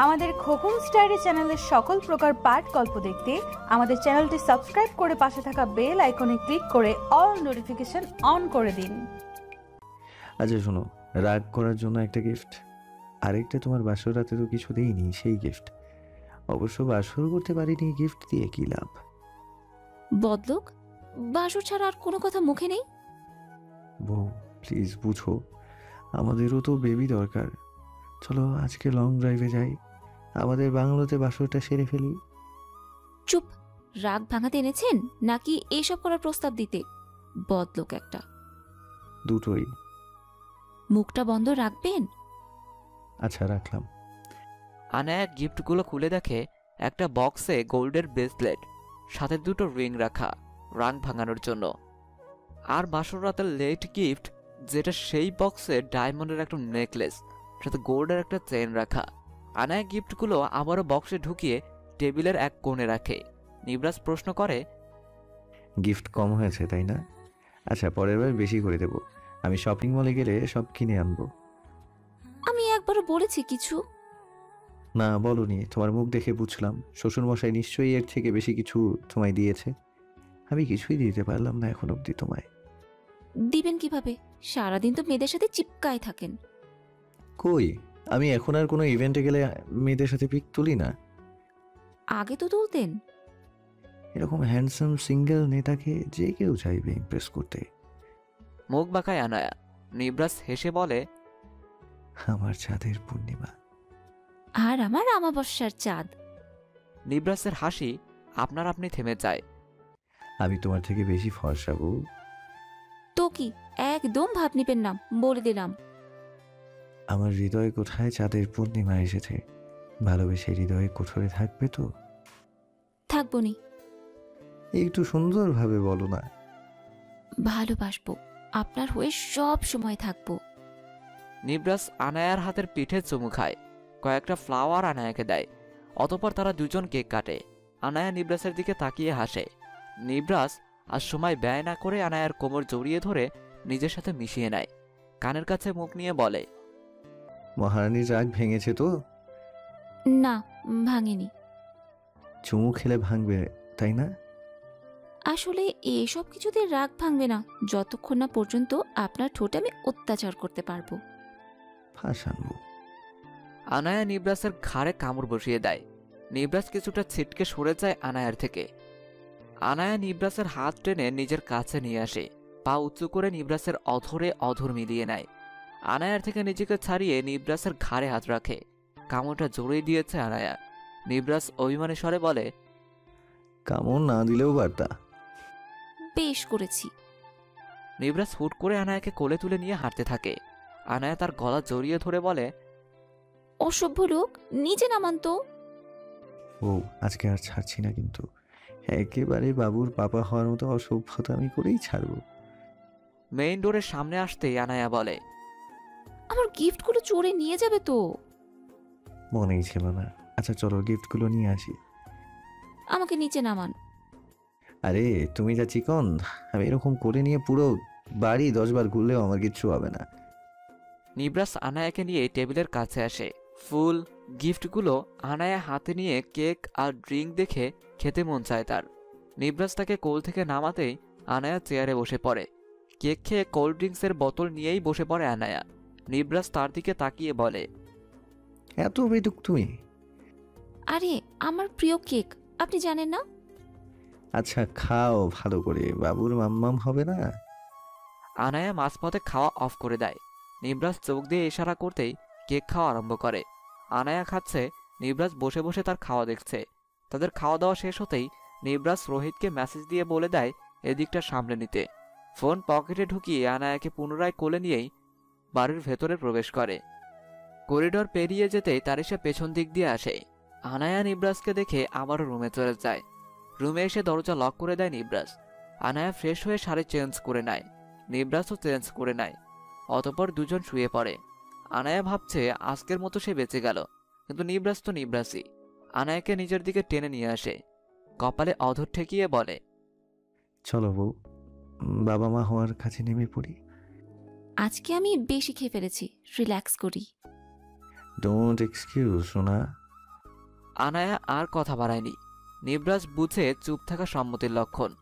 আমাদের খোকন স্টাইরি চ্যানেলের সকল প্রকার পাঠ গল্প দেখতে আমাদের চ্যানেলটি সাবস্ক্রাইব করে পাশে থাকা বেল আইকনে ক্লিক করে অল নোটিফিকেশন অন করে দিন। আচ্ছা শোনো, রাগ করার জন্য একটা গিফট, আরেকটা তোমার বাসর রাতে তো কিছু দেইনি, সেই গিফট। অবশ্য বাসর করতে পারিনি, গিফট দিয়ে কি লাভ? বদলোক, বাসর ছাড়া আর কোনো কথা মুখে নেই? বউ প্লিজ বুঝো, আমাদেরও তো বেবি দরকার। চলো আজকে লং ড্রাইভে যাই, আমাদের বাংলোতে বাসরটা সেরে ফেলি। চুপ! রাগ ভাঙাতে এনেছেন নাকি এইসব করার প্রস্তাব দিতে? বদলোক একটা। দুটোই। মুখটা বন্ধ রাখবেন? আচ্ছা রাখলাম। আনায়া গিফটগুলো খুলে দেখে একটা বক্সে গোল্ডের ব্রেসলেট, সাথে দুটো রিং রাখা, রাং ভাঙানোর জন্য। আর বাসর রাতের লেট গিফট, যেটা সেই বক্সে ডায়মন্ডের একটা নেকলেস, সাথে গোল্ডের একটা চেন রাখা। আনায়া গিফটগুলো আবারও বক্সে ঢুকিয়ে টেবিলের এক কোণে রাখে। নিবরাজ প্রশ্ন করে, গিফট কম হয়েছে তাই না? আচ্ছা পরের বার বেশি করে দেবো, আমি শপিং মলে গেলে সব কিনে আনবো। আমি একবারও বলেছি কিছু? না বলনি, তোমার মুখ দেখে বুঝলাম শ্বশুরমশাই নিশ্চয়ই এর থেকে বেশি কিছু তোমায় দিয়েছে। আমি কিছুই দিতে পারলাম না এখন অবধি তোমায়। দিবেন কিভাবে? সারাদিন তো মেয়েদের সাথে চিপকায় থাকেন। কই, আমি এখন আর কোনো ইভেন্টে গেলে মেয়েদের সাথে পিক তুলি না। আগে তো তুলতেন। এরকম হ্যান্ডসাম সিঙ্গেল নেতাকে যে কেউ চাইবে ইমপ্রেস করতে। মুখ বাঁকায় আনায়া। নিবরাজ হেসে বলে, আমার চাঁদের পূর্ণিমা। আর আমার আমাবস্যার চাঁদ। নিবরাজের হাসি আপনার আপনি থেমে যায়। আমি তোমার থেকে বেশি ফর্সা বউ। তো কি, একদম ভাব নিবেন না, বলে দিলাম। আমার হৃদয়ে কোথায় চাঁদের পূর্ণিমা এসেছে, ভালোবেসে হৃদয়ে কোঠরে থাকবে তো? থাকবো নি। একটু সুন্দরভাবে বলো না। ভালোবাসবো, আপনার হয়ে সব সময় থাকবো। নিবরাজ আনায়ার হাতের পিঠে চুমু খায়, কয়েকটা ফ্লাওয়ার আনায়াকে দেয়। অতঃপর তারা দুজন কেক কাটে। আনায়া নিবরাজের দিকে তাকিয়ে হাসে। নিবরাজ আর সময় ব্যয় না করে আনায়ার কোমর জড়িয়ে ধরে নিজের সাথে মিশিয়ে নেয়। কানের কাছে মুখ নিয়ে বলে, মহারানীর রাগ ভেঙেছে তো? না, ভাঙেনি। চুমু খেলে ভাঙবে তাই না? আসলে এসব কিছুতে রাগ ভাঙবে না যতক্ষণ না পর্যন্ত আপনার ঠোঁটে আমি অত্যাচার করতে পারবো। ফাঁসানবো। আনায়া নিবরাজের ঘাড়ে কামড় বসিয়ে দেয়। নিবরাজ কিছুটা ছিটকে সরে যায় আনায়ার থেকে। আনায়া নিবরাজের হাত টেনে নিজের কাছে নিয়ে আসে, পা উঁচু করে নিবরাজের অধরে অধর মিলিয়ে নেয়। আনায়ার থেকে নিজেকে ছাড়িয়ে নিবরাজের ঘাড়ে হাত রাখে। কামড়টা জড়িয়ে দিয়েছে আনায়া। নিবরাজ অভিমানী স্বরে বলে, কামড় না দিলেও পারতা। বেশ করেছি। নিবরাজ হুট করে আনায়াকে কোলে তুলে নিয়ে হাঁটতে থাকে। আনায়া তার গলা জড়িয়ে ধরে বলে, অসভ্য লোক, নিচে নামান তো। ও আজকে আর ছাড়ছি না কিন্তু, একেবারে বাবুর পাপা হওয়ার মতো অসভ্যতা আমি করেই ছাড়বো। মেইন ডোরের সামনে আসতেই আনায়া বলে, আমার গিফটগুলো চোরে নিয়ে যাবে তো। মনেই ছিল না। আচ্ছা চলো গিফটগুলো নিয়ে আসি। আমাকে নিচে নামান। আরে তুমি যা চিকন, আমি এরকম করে নিয়ে পুরো বাড়ি 10 বার ঘুরলেও আমার কিচ্ছু হবে না। নিবরাজ আনায়াকে নিয়ে টেবিলের কাছে আসে। ফুল গিফটগুলো আনায়া হাতে নিয়ে কেক আর ড্রিঙ্ক দেখে খেতে মন চায় তার। নিবরাজ তাকে কোল থেকে নামাতেই আনায়া চেয়ারে বসে পড়ে। কেক খেয়ে কোল্ড ড্রিঙ্কসের বোতল নিয়েই বসে পড়ে আনায়া। নিবরাজ তার দিকে তাকিয়ে বলে, এত বেদুক তুমি? আরে আমার প্রিয় কেক, আপনি জানেন না? আচ্ছা খাও ভালো করে, বাবুর মাম্মাম হবে না। আনায়া মাঝপথে খাওয়া অফ করে দেয়। নিবরাজ চোখ দিয়ে ইশারা করতেই কেক খাওয়া আরম্ভ করে। আনায়া খাচ্ছে, নিবরাজ বসে বসে তার খাওয়া দেখছে। তাদের খাওয়া দাওয়া শেষ হতেই নিবরাজ রোহিতকে মেসেজ দিয়ে বলে দেয় এদিকটা সামলে নিতে। ফোন পকেটে ঢুকিয়ে আনায়াকে পুনরায় কোলে নিয়েই বাড়ির ভেতরে প্রবেশ করে। করিডোর পেরিয়ে যেতেই তারিশা পেছন দিক দিয়ে আসে। আনায়া নিবরাজকে দেখে আবারও রুমে চলে যায়। রুমে এসে দরজা লক করে দেয় নিবরাজ। আনায়া ফ্রেশ হয়ে শাড়ি চেঞ্জ করে নেয়, নিবরাজও চেঞ্জ করে নেয়। অতঃপর দুজন শুয়ে পড়ে। আনায়া ভাবছে আজকের মতো সে বেঁচে গেল, কিন্তু নিবরাজ তো নিবরাজই। আনায়াকে নিজের দিকে টেনে নিয়ে আসে, কপালে অধর ঠেকিয়ে বলে, চলো বউ, বাবা মা হওয়ার কাছে নেমে পড়ি। আজকে আমি বেশি খেয়ে ফেলেছি, রিল্যাক্স করি। ডোন্ট এক্সকিউজ সোনা। আনায়া আর কথা বাড়ায়নি। নিবরাজ বুঝে চুপ থাকা সম্মতির লক্ষণ।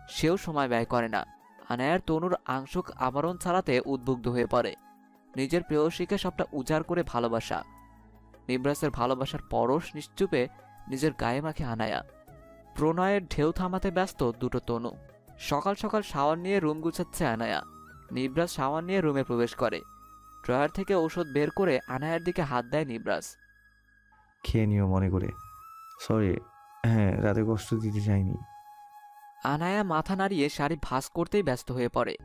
সেও সময় ব্যয় করে না। আনায়ার তনুর আংশিক আবরণ ছাড়াতে উদ্বুদ্ধ হয়ে পড়ে। নিজের প্রেয়সীকে সবটা উজাড় করে ভালোবাসা। নিবরাজের ভালোবাসার পরশ নিশ্চুপে নিজের গায়ে মাখে আনায়া। প্রণয়ের ঢেউ থামাতে ব্যস্ত দুটো তনু। সকাল সকাল শাওয়ার নিয়ে রুম গুছাচ্ছে আনায়া। নিবরাজ শাওয়ার নিয়ে রুমে প্রবেশ করে। ড্রয়ার থেকে ঔষধ বের করে আনায়ার দিকে হাত দেয় নিবরাজ। খেয়ে নিও মনে করে। সরি, হ্যাঁ রাতে কষ্ট দিতে চাইনি। আনায়া মাথা নাড়িয়ে শাড়ি ভাঁজ করতেই ব্যস্ত হয়ে পড়ে।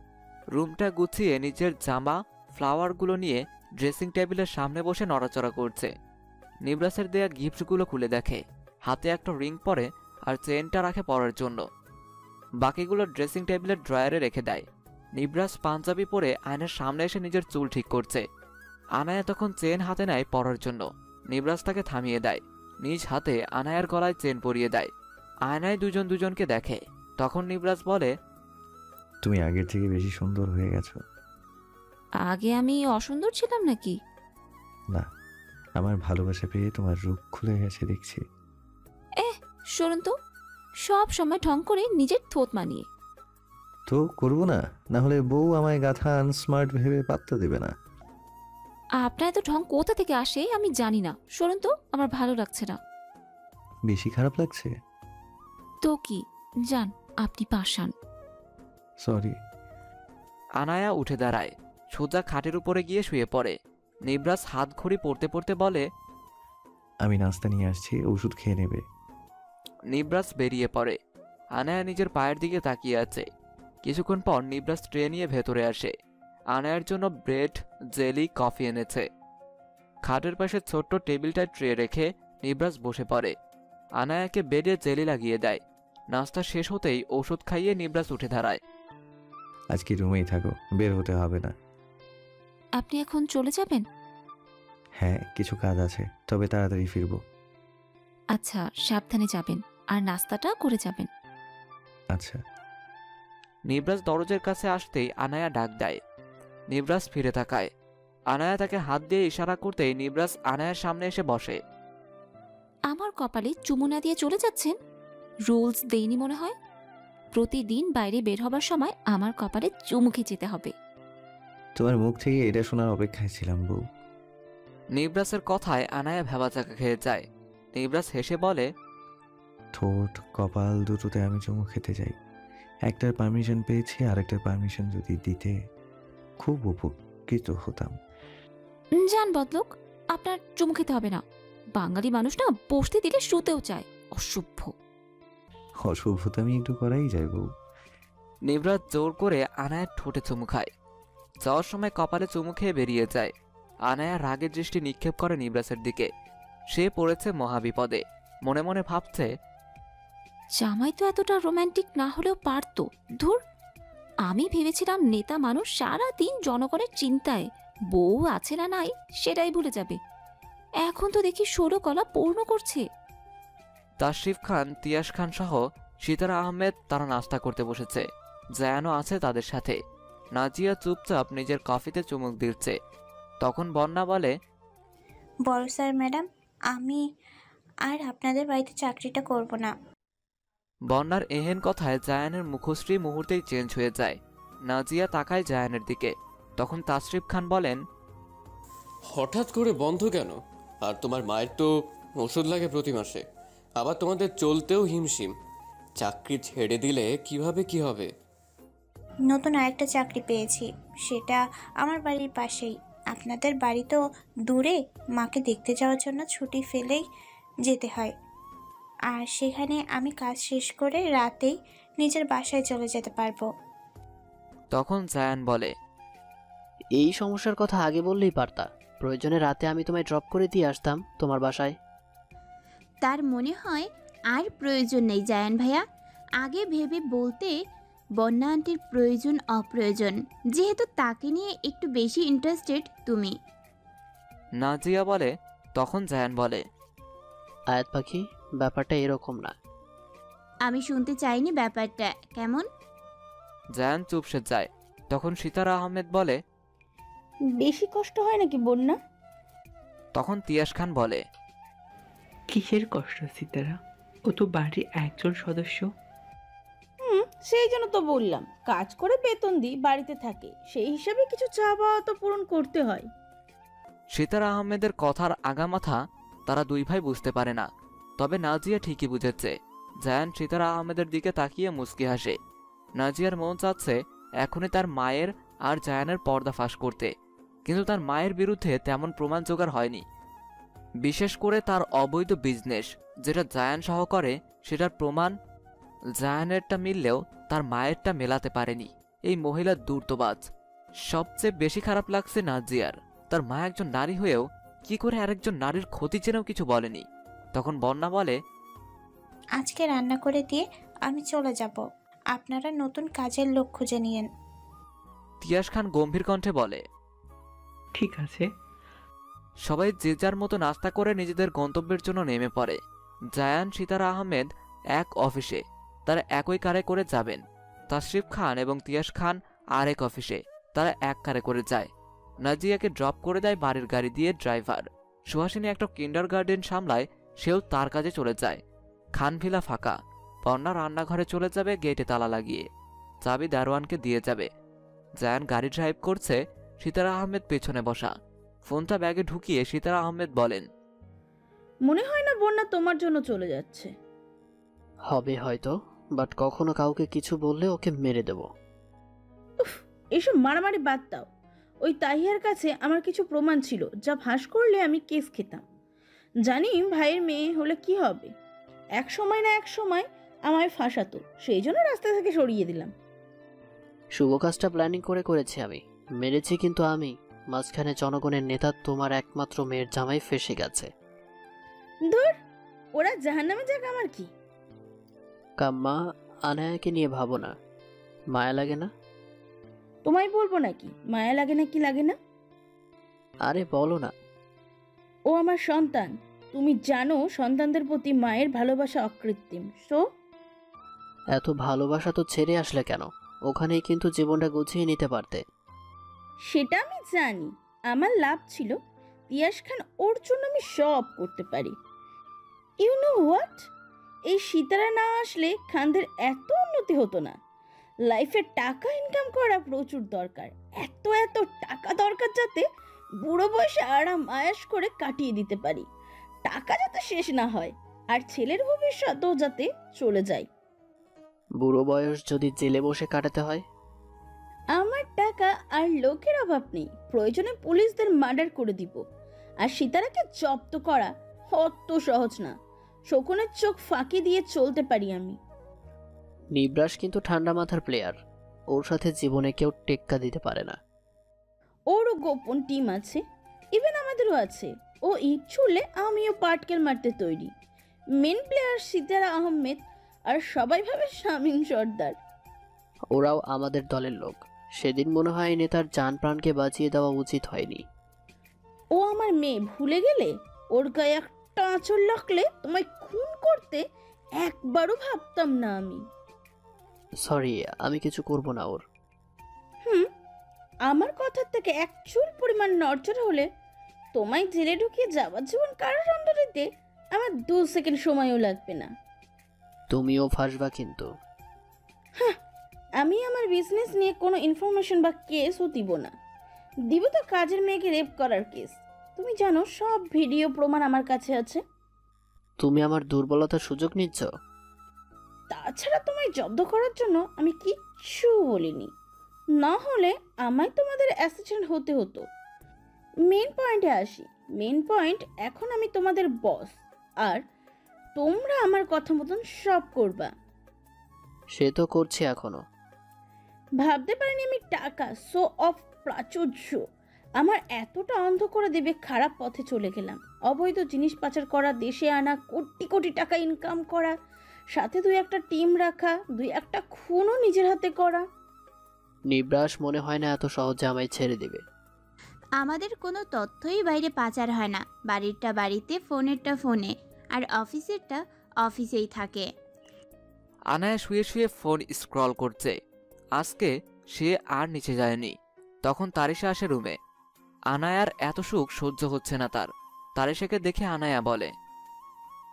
রুমটা গুছিয়ে নিজের জামা ফ্লাওয়ারগুলো নিয়ে ড্রেসিং টেবিলের সামনে বসে নড়াচড়া করছে। নিবরাজের দেয়া গিফটগুলো খুলে দেখে। হাতে একটা রিং পরে আর চেনটা রাখে পরার জন্য। বাকিগুলো ড্রেসিং টেবিলের ড্রয়ারে রেখে দেয়। নিবরাজ পাঞ্জাবি পরে আয়নার সামনে এসে নিজের চুল ঠিক করছে। আনায়া তখন চেন হাতে নেয় পরার জন্য। নিবরাজ তাকে থামিয়ে দেয়। নিজ হাতে আনায়ার গলায় চেন পরিয়ে দেয়। আয়নায় দুজন দুজনকে দেখে। তখন নিবরাজ বলে, তুমি আগের থেকে বেশি সুন্দর হয়ে গেছো। আগে আমি অসুন্দর ছিলাম নাকি? না, আমার ভালোবাসা পেয়ে তোমার রূপ খুলে গেছে দেখছি। শুনুন তো, সব সময় ঢং করে নিজের থোত মানিয়ে। তো করবো না, না হলে বউ আমায় গাথা আনস্মার্ট ভেবে পাত্তা দেবে না। আপনার এত ঢং কোথা থেকে আসে আমি জানি না। শুনুন তো, আমার ভালো লাগছে না। বেশি খারাপ লাগছে? তো কি, যান, আপনি পাশান। সরি। আনায়া উঠে দাঁড়ায়। সোজা খাটের উপরে গিয়ে শুয়ে পড়ে। নিবরাজ হাত ঘড়ি পড়তে পড়তে বলে, আমি নাস্তা নিয়ে আসছি, ওষুধ খেয়ে নেবে। নিবরাজ বেরিয়ে পড়ে। আনায়া নিজের পায়ের দিকে তাকিয়ে আছে। কিছুক্ষণ পর নিবরাজ ট্রে নিয়ে ভেতরে আসে। আনায়ার জন্য ব্রেড, জেলি, কফি এনেছে। খাটের পাশে ছোট্ট টেবিলটায় ট্রে রেখে নিবরাজ বসে পড়ে। আনায়াকে বেডে জেলি লাগিয়ে দেয়। নাস্তা শেষ হতেই ওষুধ খাইয়ে নিবরাজ উঠে দাঁড়ায়। আজকে রুমেই থাকো, বের হতে হবে না। আপনি এখন চলে যাবেন? হ্যাঁ, কিছু কাজ আছে, তবে তাড়াতাড়ি ফিরবো। আচ্ছা, সাবধানে যাবেন আর নাস্তাটা করে যাবেন। আচ্ছা। নিবরাজ দরজার কাছে আসতেই আনায়া ডাক দেয়। নিবরাজ ফিরে তাকায়। আনায়া তাকে হাত দিয়ে ইশারা করতেই নিবরাজ আনায়ার সামনে এসে বসে। আমার কপালে চুমু না দিয়ে চলে যাচ্ছেন? রুলস দেইনি মনে হয়? প্রতিদিন বাইরে বের হবার সময় আমার কপালে চুমু খেয়ে যেতে হবে। তোমার মুখ থেকে এটা শোনার অপেক্ষায় ছিলাম বউ। নিবরাজের কথায় আনায়া ভেবাচাকা খেয়ে যায়। নিবরাজ হেসে বলে, ঠোঁট কপাল দুটোতে আমি চুমু খেতে যাই। একটার পারমিশন পেয়েছি, আরেকটার পারমিশন যদি দিতে খুব উপকৃত হতাম। যান বদলোক, আপনার চুমু খেতে হবে না। বাঙালি মানুষ না বসতে দিলে শুতেও চায়, অসভ্য। অসভ্যতা আমি একটু করাই যায় বউ। নিবরাজ জোর করে আনায়ার ঠোঁটে চুমু খায়। যাওয়ার সময় কপালে চুমু খেয়ে বেরিয়ে যায়। আনায়া রাগের দৃষ্টি নিক্ষেপ করে নিবরাজের দিকে। সে পড়েছে মহাবিপদে। মনে মনে ভাবছে, জামাই তো এতটা রোমান্টিক না হলেও পারতো। ধুর, আমি ভেবেছিলাম নেতা মানুষ সারা দিন জনগণের চিন্তায়, বউ আছে না নাই সেটাই ভুলে যাবে। এখন তো দেখি 16 কলা পূর্ণ করছে। তাশরিফ খান, তিয়াস খান সহ সিতারা আহমেদ তারা নাস্তা করতে বসেছে। জায়ানও আছে তাদের সাথে। নাজিয়া চুপচাপ নিজের কফিতে চুমুক দিচ্ছে। তখন বন্যা বলে, বড় স্যার ম্যাডাম, আমি আর আপনাদের বাড়িতে চাকরিটা করব না। বন্যার এহেন কথায় জায়ানের মুখশ্রী মুহূর্তেই চেঞ্জ হয়ে যায়। নাজিয়া তাকায় জায়ানের দিকে। তখন তাশরিফ খান বলেন, হঠাৎ করে বন্ধ কেন? আর তোমার মায়ের তো ওষুধ লাগে প্রতি মাসে, আবার তোমাদের চলতেও হিমশিম। চাকরি ছেড়ে দিলে কিভাবে কি হবে? নতুন আরেকটা চাকরি পেয়েছি, সেটা আমার বাড়ির পাশেই। আপনাদের বাড়ি তো দূরে, মাকে দেখতে যাওয়ার জন্য ছুটি ফেলেই যেতে হয়। আর সেখানে আমি কাজ শেষ করে রাতেই নিজের বাসায় চলে যেতে পারবো। তখন জায়ান বলে, এই সমস্যার কথা আগে বললেই পারতা। প্রয়োজনে রাতে আমি তোমায় ড্রপ করে দিয়ে আসতাম তোমার বাসায়। তার মনে হয় আর প্রয়োজন নেই জায়ান ভাইয়া। আগে ভেবে বলতে বন্যা আন্টির প্রয়োজন অপ্রয়োজন, যেহেতু তাকে নিয়ে একটু বেশি ইন্টারেস্টেড তুমি। নাজিয়া বলে। তখন জায়ান বলে, আয়াত পাখি, ব্যাপারটা এরকম না। আমি শুনতে চাইনি ব্যাপারটা কেমন। জায়ান চুপসে যায়। তখন সিতারা আহমেদ বলে, বেশি কষ্ট হয় নাকি বন্যা? তখন তিয়াস খান বলে, কিসের কষ্ট সিতারা? ও তো বাড়ির একজন সদস্য। সেই জন্য তো বললাম, কাজ করে বেতন দিই, বাড়িতে থাকে, সেই হিসাবে কিছু চাওয়া তো পূরণ করতে হয়। সিতারা আহমেদের কথার আগামাথা তারা দুই ভাই বুঝতে পারে না, তবে নাজিয়া ঠিকই বুঝেছে। জায়ান সিতারা আহমেদের দিকে তাকিয়ে মুচকি হাসে। নাজিয়ার মন চাচ্ছে এখনই তার মায়ের আর জায়ানের পর্দা ফাঁস করতে, কিন্তু তার মায়ের বিরুদ্ধে তেমন প্রমাণ জোগাড় হয়নি। বিশেষ করে তার অবৈধ বিজনেস যেটা জায়ান সহ করে, সেটার প্রমাণ জায়ানেরটা মিললেও তার মায়েরটা মেলাতে পারেনি। এই মহিলা ধূর্তবাজ। সবচেয়ে বেশি খারাপ লাগছে নাজিয়ার, তার মা একজন নারী হয়েও কি করে আরেকজন নারীর ক্ষতি জেনেও কিছু বলেনি। তখন বন্যা বলে, আজকে রান্না করে দিয়ে আমি চলে যাব, আপনারা নতুন কাজের লোক খুঁজে নিয়েন। তিয়াস খান গম্ভীর কণ্ঠে বলে, ঠিক আছে। সবাই যে যার মতো নাস্তা করে নিজেদের গন্তব্যের জন্য নেমে পড়ে। জায়ান সিতারা আহমেদ এক অফিসে, তারা একই কারে করে যাবেন। তাশরিফ খান এবং তিয়াস খান আরেক অফিসে, তারা এক কারে করে যায়। নাজিয়াকে ড্রপ করে দেয় বাড়ির গাড়ি দিয়ে ড্রাইভার। সুহাসিনী একটা কিন্ডারগার্টেন সামলায়, সেও তার কাজে চলে যায়। খানভিলা ফাঁকা। বন্যা রান্নাঘরে চলে যাবে গেটে তালা লাগিয়ে, চাবি দারোয়ানকে দিয়ে যাবে। জায়ান গাড়ি ড্রাইভ করছে, সিতারা আহমেদ পেছনে বসা। ফোনটা ব্যাগে ঢুকিয়ে সিতারা আহমেদ বলেন, মনে হয় না বন্যা তোমার জন্য চলে যাচ্ছে। হবে হয়তো, বাট কখনো কাউকে কিছু বললে ওকে মেরে দেব। এসব মারামারি বাদ দাও। ওই তাহিয়ার কাছে আমার কিছু প্রমাণ ছিল, যা ফাঁস করলে আমি কেস খেতাম। জানি ভাইয়ের মেয়ে হলে কি হবে, এক সময় না এক সময় আমায় ফাঁসাতো, সেই জন্য রাস্তা থেকে সরিয়ে দিলাম। শুভ কাজটা প্ল্যানিং করে করেছি আমি, মেরেছি কিন্তু আমি। মাঝখানে জনগণের নেতা তোমার একমাত্র মেয়ের জামাই ফেসে গেছে। ধুর, ওরা জাহান্নামে যাক, আমার কি। কাম্মা, আনায়াকে নিয়ে ভাবো না, মায়া লাগে না? তোমায় বলবো নাকি মায়া লাগে না কি লাগে না? আরে বলো না। ও আমার সন্তান, তুমি জানো সন্তানদের প্রতি মায়ের ভালোবাসা অকৃত্রিম। সো এত ভালোবাসা তো ছেড়ে আসলে কেন? ওখানেই কিন্তু জীবনটা গুছিয়ে নিতে পারতে। সেটা আমি জানি, আমার লাভ ছিল। তিয়াস খান, ওর জন্য আমি সব করতে পারি। ইউ নো হোয়াট, এই সিতারা না আসলে খানদের এত উন্নতি হতো না। লাইফে টাকা ইনকাম করা প্রচুর দরকার, এত এত টাকা দরকার যাতে বুড়ো বয়সে আরাম আয়াস করে কাটিয়ে দিতে পারি। টাকা যাতে শেষ না হয়, আর ছেলের ভবিষ্যৎও যাতে চলে যায়। বুড়ো বয়স যদি জেলে বসে কাটাতে হয়? আমার টাকা আর লোকের অভাব নেই, প্রয়োজনে পুলিশদের মার্ডার করে দিব। আর সিতারাকে জব্দ করা অত সহজ না, শকুনের চোখ ফাঁকি দিয়ে চলতে পারি আমি। নিবরাস কিন্তু ঠান্ডা মাথার প্লেয়ার, ওর সাথে জীবনে কেউ টেক্কা দিতে পারে না। ওরও গোপন টিম আছে, ইভেন আমাদেরও আছে। ও ইট ছুড়লে আমিও পাটকেল মারতে তৈরি। মেন প্লেয়ার সিতারা আহমেদ, আর সবাই ভাবে শামীম সর্দার। ওরাও আমাদের দলের লোক। সেদিন মনে হয় নেতার জান প্রাণকে বাঁচিয়ে দেওয়া উচিত হয়নি। ও আমার মেয়ে, ভুলে গেলে? ওর গায়ে একটা আঁচড় লাগলে তোমায় খুন করতে একবারও ভাবতাম না আমি। সরি, আমি কিছু করব না ওর। আমার কথার থেকে এক চুল পরিমাণ নড়চড় হলে তোমায় জেলে ঢুকিয়ে যাবজ্জীবন কারাদণ্ড দিতে আমার 2 সেকেন্ড সময়ও লাগবে না। তুমিও ফাঁসবা কিন্তু। আমি আমার বিজনেস নিয়ে কোনো ইনফরমেশন বা কেসও দিব না। দিব তো কাজের মেয়েকে রেপ করার কেস। তুমি জানো সব ভিডিও প্রমাণ আমার কাছে আছে। তুমি আমার দুর্বলতার সুযোগ নিচ্ছ? তাছাড়া তোমায় জব্দ করার জন্য আমি কিচ্ছু বলিনি, না হলে আমায় তোমাদের অ্যাসিস্ট্যান্ট হতে হতো। মেন পয়েন্টে আসি। মেন পয়েন্ট, এখন আমি তোমাদের বস, আর তোমরা আমার কথা মতন সব করবা। সে তো করছে এখনো। ভাবতে পারিনি আমি টাকা, সো অফ প্রাচুর্য আমার এতটা অন্ধ করে দেবে। খারাপ পথে চলে গেলাম, অবৈধ জিনিস পাচার করা, দেশে আনা, কোটি কোটি টাকা ইনকাম করা, সাথে 2-1টা টিম রাখা, 2-1টা খুনও নিজের হাতে করা। নিবরাস মনে হয় না এত সহজে আমায় ছেড়ে দিবে। আমাদের কোনো তথ্যই বাইরে পাচার হয় না। বাড়িরটা বাড়িতে, ফোনেরটা ফোনে, আর অফিসেরটা অফিসেই থাকে। আনায়া শুয়ে শুয়ে ফোন স্ক্রল করছে। আজকে সে আর নিচে যায়নি। তখন তারিশা আসে রুমে। আনায়ার এত সুখ সহ্য হচ্ছে না তার, তারিশাকে দেখে আনায়া বলে,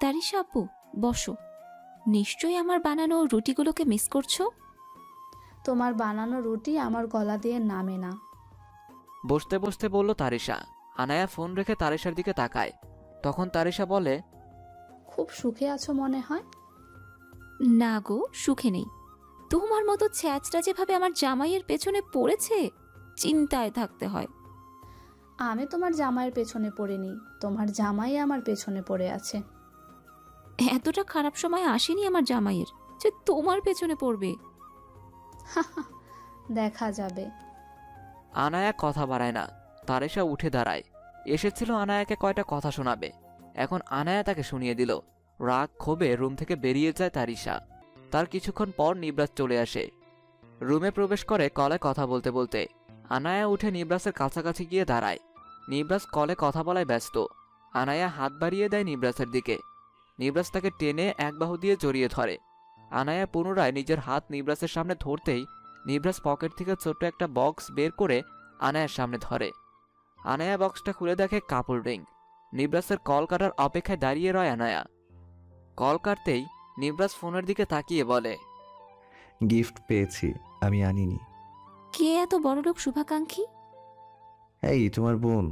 তারিশা আপু বসো। নিশ্চয়ই আমার বানানো রুটিগুলোকে মিস করছো। তোমার বানানো রুটি আমার গলা দিয়ে নামে না। বসতে বসতে বলল তারিশা। আনায়া ফোন রেখে তারিশার দিকে তাকায়। তখন তারিশা বলে, খুব সুখে আছো মনে হয়। না গো, সুখে নেই। তোমার মতো ছ্যাচটা যেভাবে আমার জামাইয়ের পেছনে পড়েছে, চিন্তায় থাকতে হয়। আমি তোমার জামাইয়ের পেছনে পড়িনি, তোমার জামাই আমার পেছনে পড়ে আছে। এতটা খারাপ সময় আসেনি আমার জামাইয়ের যে তোমার পেছনে পড়বে। দেখা যাবে। আনায়া কথা বাড়ায় না। তারিশা উঠে দাঁড়ায়। এসেছিল আনায়াকে কয়টা কথা শোনাবে, এখন আনায়া তাকে শুনিয়ে দিল। রাগ ক্ষোভে রুম থেকে বেরিয়ে যায় তারিশা। তার কিছুক্ষণ পর নিবরাজ চলে আসে। রুমে প্রবেশ করে কলে কথা বলতে বলতে। আনায়া উঠে নিবরাজের কাছাকাছি গিয়ে দাঁড়ায়। নিবরাজ কলে কথা বলায় ব্যস্ত। আনায়া হাত বাড়িয়ে দেয় নিবরাজের দিকে। নিবরাজ তাকে টেনে এক বাহু দিয়ে জড়িয়ে ধরে। আনায়া পুনরায় নিজের হাত নিবরাজের সামনে ধরতেই নিবরাজ পকেট থেকে ছোট্ট একটা বক্স বের করে আনায়ার সামনে ধরে। আনায়া বক্সটা খুলে দেখে কাপড় রিং। নিবরাজের কল কাটার অপেক্ষায় দাঁড়িয়ে রয় আনায়া। কল কাটতেই নিবরাজ ফোনের দিকে তাকিয়ে বলে, গিফট পেয়েছি, আমি আনিনি। কে এত বড়লোক শুভাকাঙ্ক্ষী? এই তোমার বোন।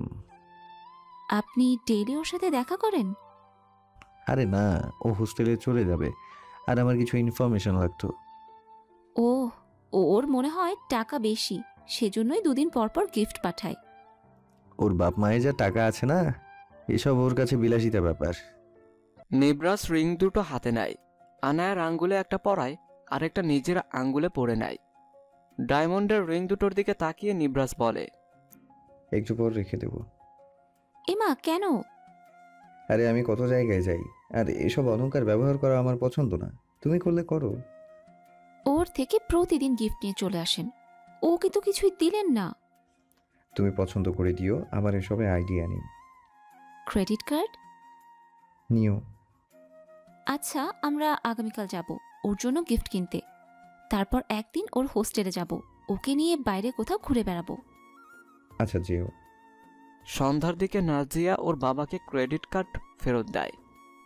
আপনি ডেইলি ওর সাথে দেখা করেন? আরে না, ও হোস্টেলে চলে যাবে আর আমার কিছু ইনফরমেশন লাগতো। ও, ওর মনে হয় টাকা বেশি, সেজন্যই দুদিন পর পর গিফট পাঠায়। ওর বাপ মায়ের যা টাকা আছে না, এসব ওর কাছে বিলাসিতা ব্যাপার। নিবরাজ রিং দুটো হাতে নেয়। আনায়ার আঙ্গুলে একটা পরায়, আরেকটা নিজের আঙ্গুলে পরে নেয়। ডায়মন্ডের রিং দুটোর দিকে তাকিয়ে নিবরাজ বলে, একটু পর রেখে দেবো। এমা কেন? আরে আমি কত জায়গায় যাই, আর এসব অলংকার ব্যবহার করা আমার পছন্দ না। তুমি করলে করো। ওর থেকে প্রতিদিন গিফট নিয়ে চলে আসেন, ওকে তো কিছুই দিলেন না। তুমি পছন্দ করে দিও, আমার এসবে আইডিয়া নেই। ক্রেডিট কার্ড নিও। আচ্ছা, আমরা আগামীকাল যাব ওর জন্য গিফট কিনতে। তারপর একদিন ওর হোস্টেলে যাব, ওকে নিয়ে বাইরে কোথাও ঘুরে বেড়াবো। আচ্ছা যেও। সন্ধ্যার দিকে নাজিয়া ওর বাবাকে ক্রেডিট কার্ড ফেরত দেয়।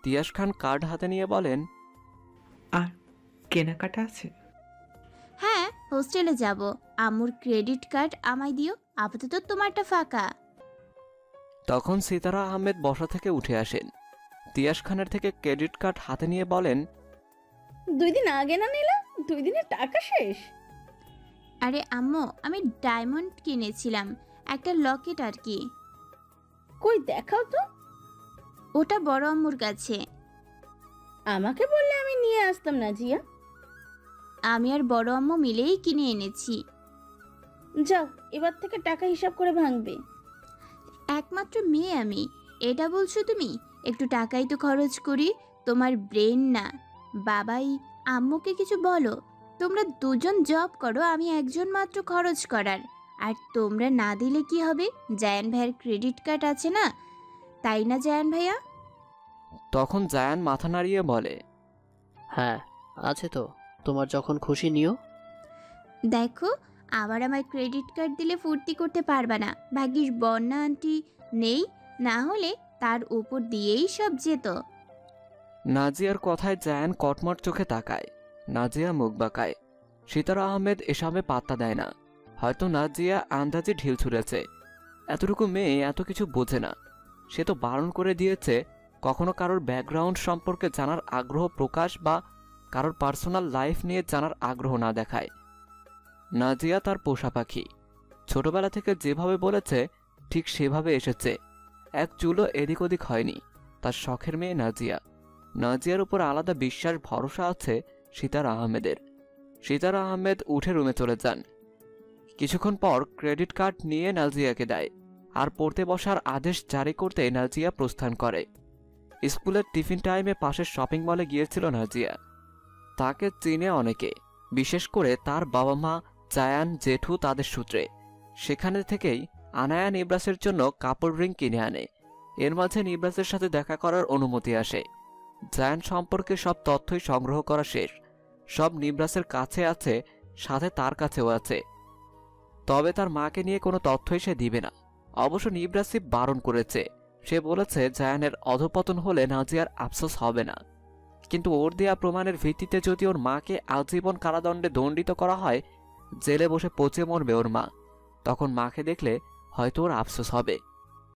তিয়াস খান কার্ড হাতে নিয়ে বলেন, আর কেনাকাটা আছে? হ্যাঁ, হোস্টেলে যাব। আম্মুর ক্রেডিট কার্ড আমায় দিও, আপাতত তোমারটা ফাঁকা। তখন সিতারা আহমেদ বসা থেকে উঠে আসেন। তিয়াস খানের থেকে ক্রেডিট কার্ড হাতে নিয়ে বলেন, 2 দিন আগে না নিলা, 2 দিনের টাকা শেষ। আরে আম্মু, আমি ডায়মন্ড কিনেছিলাম, একটা লকেট আর কি। কই দেখাও তো। ওটা বড় আম্মুর কাছে। আমাকে বললে আমি নিয়ে আসতাম না জিয়া। আমি আর বড় আম্মু মিলেই কিনে এনেছি। যাও, এবার থেকে টাকা হিসাব করে ভাঙবে। একমাত্র মেয়ে আমি, এটা বলছো তুমি? একটু টাকাই তো খরচ করি, তোমার ব্রেন না। বাবাই আম্মুকে কিছু বলো। তোমরা দুজন জব করো, আমি একজন মাত্র খরচ করার। আর তোমরা না দিলে কি হবে? জায়ান ভাইয়ের ক্রেডিট কার্ড আছে না, তাই না জায়ান ভাইয়া? তখন জায়ান মাথা নাড়িয়ে বলে, হ্যাঁ আছে তো, তোমার যখন খুশি নিও। দেখো, আবার আমার ক্রেডিট কার্ড দিলে ফুর্তি করতে পারবা না। ভাগ্যিস বন্যা আন্টি নেই, না হলে তার উপর দিয়েই সব যেত। নাজিয়ার কথায় জায়ান কটমট চোখে তাকায়। নাজিয়া মুখ বাঁকায়। সিতারা আহমেদ এসবে পাত্তা দেয় না। হয়তো নাজিয়া আন্দাজে ঢিল ছুঁড়েছে। এতটুকু মেয়ে এত কিছু বোঝে না। সে তো বারণ করে দিয়েছে কখনো কারোর ব্যাকগ্রাউন্ড সম্পর্কে জানার আগ্রহ প্রকাশ বা কারোর পার্সোনাল লাইফ নিয়ে জানার আগ্রহ না দেখায়। নাজিয়া তার পোষা পাখি। ছোটবেলা থেকে যেভাবে বলেছে ঠিক সেভাবে এসেছে। এক চুলও এদিক ওদিক হয়নি। তার শখের মেয়ে নাজিয়া। নাজিয়ার উপর আলাদা বিশ্বাস ভরসা আছে সিতারা আহমেদের। সিতারা আহমেদ উঠে রুমে চলে যান। কিছুক্ষণ পর ক্রেডিট কার্ড নিয়ে নাজিয়াকে দেয় আর পড়তে বসার আদেশ জারি করতে নাজিয়া প্রস্থান করে। স্কুলের টিফিন টাইমে পাশের শপিং মলে গিয়েছিল নাজিয়া। তাকে চিনে অনেকে, বিশেষ করে তার বাবা মা, জায়ান, জেঠু তাদের সূত্রে। সেখানে থেকেই আনায়া নিবরাসের জন্য কাপড় রিং কিনে আনে। এর মাঝে নিবরাসের সাথে দেখা করার অনুমতি আসে। জায়ান সম্পর্কে সব তথ্যই সংগ্রহ করা শেষ। সব নিবরাসের কাছে আছে, সাথে তার কাছেও আছে। তবে তার মাকে নিয়ে কোনো তথ্যই সে দিবে না। অবশ্য নিবরাসই বারণ করেছে। সে বলেছে জায়ানের অধঃপতন হলে নাজিয়ার আফসোস হবে না, কিন্তু ওর দেয়া প্রমাণের ভিত্তিতে যদি ওর মাকে আজীবন কারাদণ্ডে দণ্ডিত করা হয়, জেলে বসে পচে মরবে ওর মা, তখন মাকে দেখলে হয়তো ওর আফসোস হবে।